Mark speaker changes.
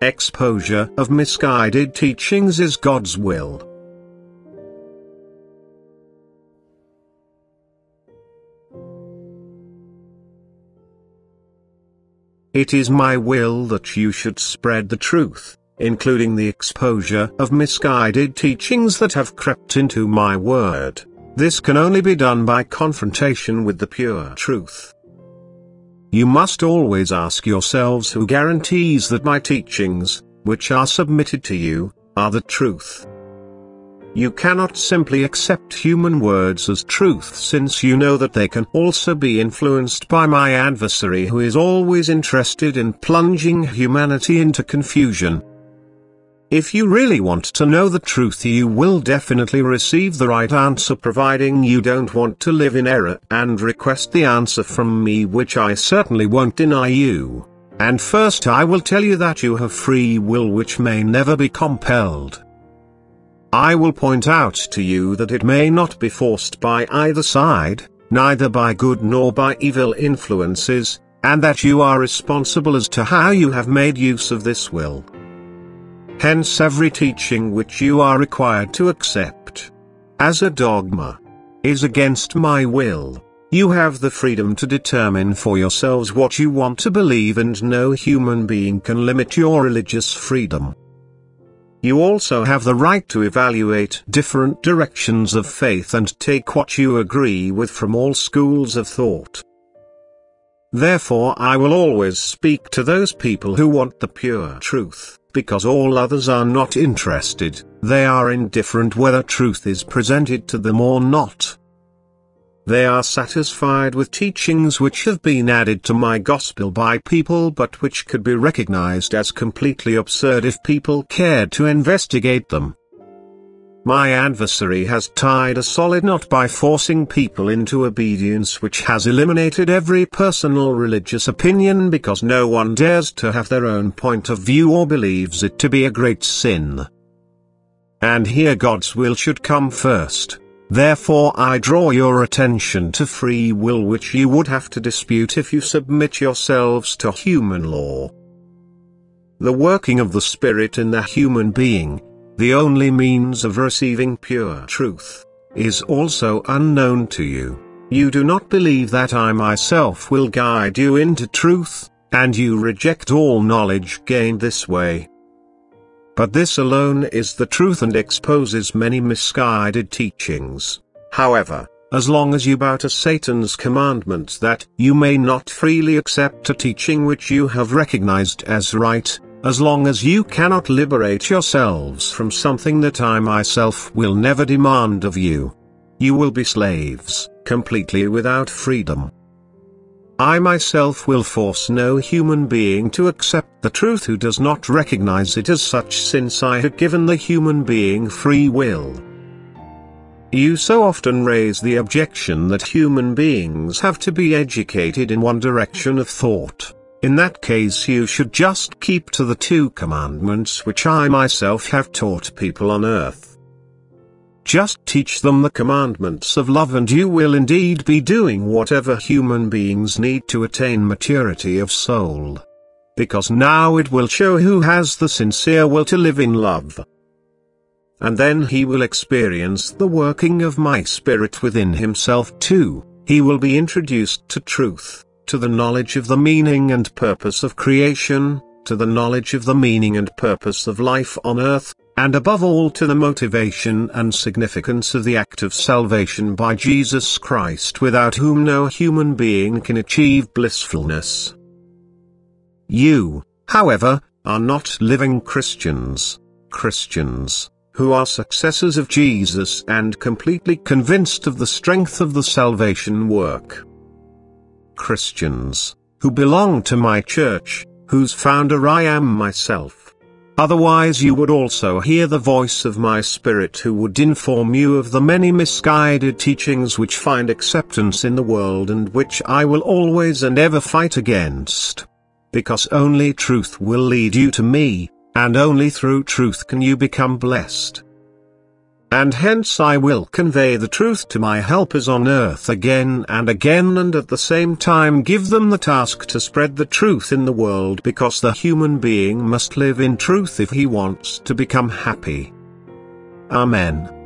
Speaker 1: exposure of misguided teachings is God's will. It is my will that you should spread the truth, including the exposure of misguided teachings that have crept into my word. This can only be done by confrontation with the pure truth. You must always ask yourselves who guarantees that my teachings, which are submitted to you, are the truth. You cannot simply accept human words as truth, since you know that they can also be influenced by my adversary, who is always interested in plunging humanity into confusion. If you really want to know the truth, you will definitely receive the right answer, providing you don't want to live in error and request the answer from me, which I certainly won't deny you. And first I will tell you that you have free will which may never be compelled. I will point out to you that it may not be forced by either side, neither by good nor by evil influences, and that you are responsible as to how you have made use of this will. Hence every teaching which you are required to accept as a dogma is against my will. You have the freedom to determine for yourselves what you want to believe, and no human being can limit your religious freedom. You also have the right to evaluate different directions of faith and take what you agree with from all schools of thought. Therefore I will always speak to those people who want the pure truth, because all others are not interested. They are indifferent whether truth is presented to them or not. They are satisfied with teachings which have been added to my gospel by people, but which could be recognized as completely absurd if people cared to investigate them. My adversary has tied a solid knot by forcing people into obedience, which has eliminated every personal religious opinion, because no one dares to have their own point of view or believes it to be a great sin. And here God's will should come first. Therefore I draw your attention to free will, which you would have to dispute if you submit yourselves to human law. The working of the Spirit in the human being, the only means of receiving pure truth, is also unknown to you. You do not believe that I myself will guide you into truth, and you reject all knowledge gained this way. But this alone is the truth and exposes many misguided teachings. However, as long as you bow to Satan's commandment that you may not freely accept a teaching which you have recognized as right, as long as you cannot liberate yourselves from something that I myself will never demand of you, you will be slaves, completely without freedom. I myself will force no human being to accept the truth who does not recognize it as such, since I have given the human being free will. You so often raise the objection that human beings have to be educated in one direction of thought. In that case you should just keep to the 2 commandments which I myself have taught people on earth. Just teach them the commandments of love, and you will indeed be doing whatever human beings need to attain maturity of soul. Because now it will show who has the sincere will to live in love. And then he will experience the working of my Spirit within himself too. He will be introduced to truth, to the knowledge of the meaning and purpose of creation, to the knowledge of the meaning and purpose of life on earth, and above all to the motivation and significance of the act of salvation by Jesus Christ, without whom no human being can achieve blissfulness. You, however, are not living Christians, who are successors of Jesus and completely convinced of the strength of the salvation work. Christians, who belong to my church, whose founder I am myself. Otherwise you would also hear the voice of my Spirit, who would inform you of the many misguided teachings which find acceptance in the world and which I will always and ever fight against. Because only truth will lead you to me, and only through truth can you become blessed. And hence I will convey the truth to my helpers on earth again and again, and at the same time give them the task to spread the truth in the world, because the human being must live in truth if he wants to become happy. Amen.